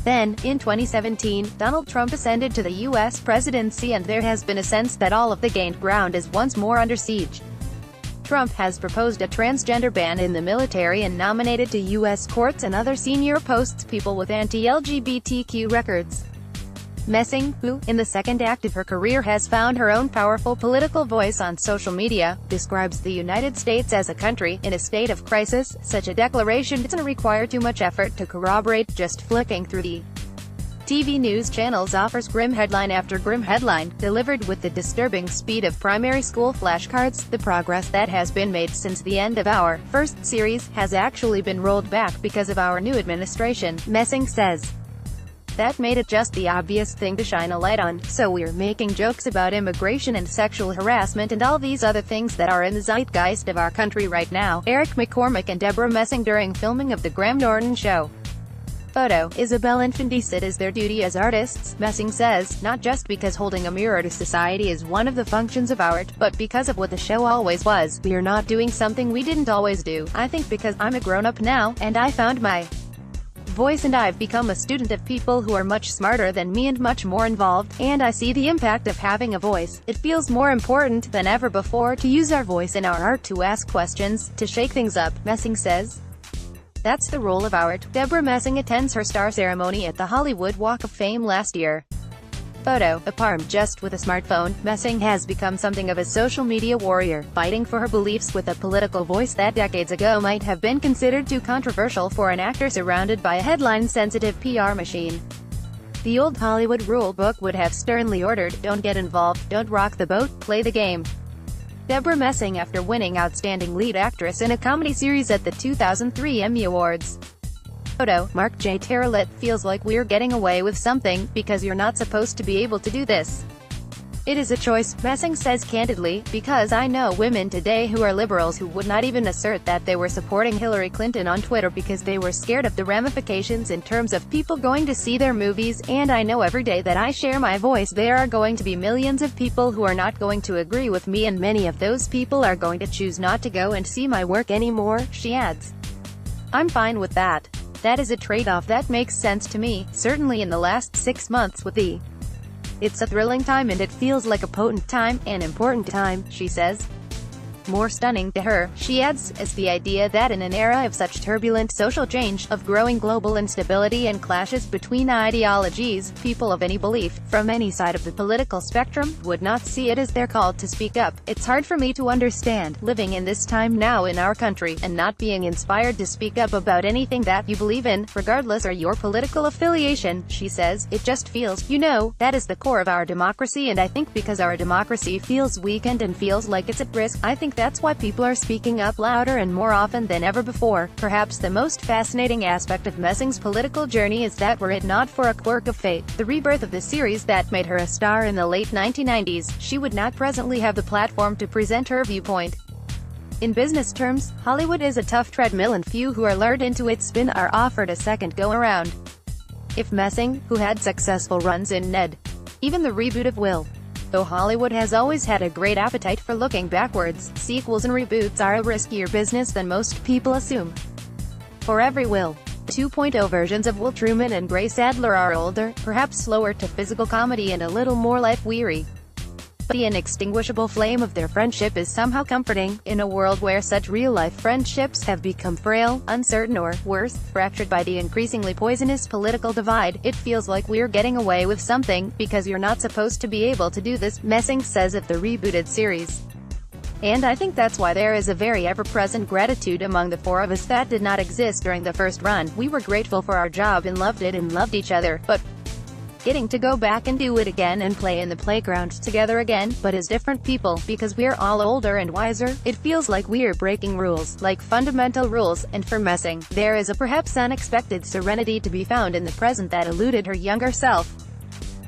Then, in 2017, Donald Trump ascended to the U.S. presidency and there has been a sense that all of the gained ground is once more under siege. Trump has proposed a transgender ban in the military and nominated to U.S. courts and other senior posts people with anti-LGBTQ records. Messing, who, in the second act of her career has found her own powerful political voice on social media, describes the United States as a country in a state of crisis. Such a declaration doesn't require too much effort to corroborate. Just flicking through the TV news channels offers grim headline after grim headline, delivered with the disturbing speed of primary school flashcards. The progress that has been made since the end of our first series has actually been rolled back because of our new administration, Messing says. That made it just the obvious thing to shine a light on, so we're making jokes about immigration and sexual harassment and all these other things that are in the zeitgeist of our country right now. Eric McCormack and Deborah Messing during filming of The Graham Norton Show. Photo, Isabel and Findis. It is their duty as artists, Messing says, not just because holding a mirror to society is one of the functions of art, but because of what the show always was. We're not doing something we didn't always do. I think because I'm a grown-up now, and I found my voice and I've become a student of people who are much smarter than me and much more involved, and I see the impact of having a voice. It feels more important than ever before to use our voice in our art to ask questions, to shake things up, Messing says. That's the role of art. Deborah Messing attends her star ceremony at the Hollywood Walk of Fame last year. Photo, armed just with a smartphone, Messing has become something of a social media warrior, fighting for her beliefs with a political voice that decades ago might have been considered too controversial for an actor surrounded by a headline-sensitive PR machine. The old Hollywood rule book would have sternly ordered, don't get involved, don't rock the boat, play the game. Deborah Messing after winning Outstanding Lead Actress in a Comedy Series at the 2003 Emmy Awards. Photo, Mark J. Terrell. It feels like we're getting away with something, because you're not supposed to be able to do this. It is a choice, Messing says candidly, because I know women today who are liberals who would not even assert that they were supporting Hillary Clinton on Twitter because they were scared of the ramifications in terms of people going to see their movies, and I know every day that I share my voice there are going to be millions of people who are not going to agree with me, and many of those people are going to choose not to go and see my work anymore, she adds. I'm fine with that. That is a trade-off that makes sense to me, certainly in the last 6 months with the It's a thrilling time and it feels like a potent time, an important time, she says. More stunning to her, she adds, is the idea that in an era of such turbulent social change, of growing global instability and clashes between ideologies, people of any belief, from any side of the political spectrum, would not see it as their call to speak up. It's hard for me to understand, living in this time now in our country, and not being inspired to speak up about anything that you believe in, regardless of your political affiliation, she says. It just feels, you know, that is the core of our democracy, and I think because our democracy feels weakened and feels like it's at risk, I think that's why people are speaking up louder and more often than ever before. Perhaps the most fascinating aspect of Messing's political journey is that were it not for a quirk of fate, the rebirth of the series that made her a star in the late 1990s, she would not presently have the platform to present her viewpoint. In business terms, Hollywood is a tough treadmill and few who are lured into its spin are offered a second go-around. If Messing, who had successful runs in Ned, even the reboot of Will, though Hollywood has always had a great appetite for looking backwards, sequels and reboots are a riskier business than most people assume. For every Will 2.0 versions of Will Truman and Grace Adler are older, perhaps slower to physical comedy and a little more life-weary. But the inextinguishable flame of their friendship is somehow comforting, in a world where such real-life friendships have become frail, uncertain or, worse, fractured by the increasingly poisonous political divide. It feels like we're getting away with something, because you're not supposed to be able to do this, Messing says of the rebooted series. And I think that's why there is a very ever-present gratitude among the four of us that did not exist during the first run. We were grateful for our job and loved it and loved each other, but getting to go back and do it again and play in the playground together again, but as different people, because we're all older and wiser, it feels like we're breaking rules, like fundamental rules, and for Messing, there is a perhaps unexpected serenity to be found in the present that eluded her younger self.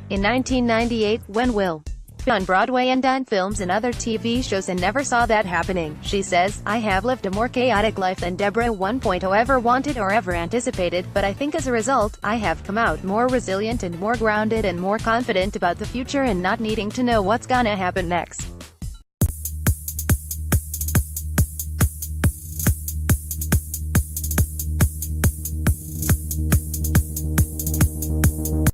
In 1998, when Will on Broadway and on films and other TV shows and never saw that happening, she says, I have lived a more chaotic life than Deborah 1.0 ever wanted or ever anticipated, but I think as a result, I have come out more resilient and more grounded and more confident about the future and not needing to know what's gonna happen next.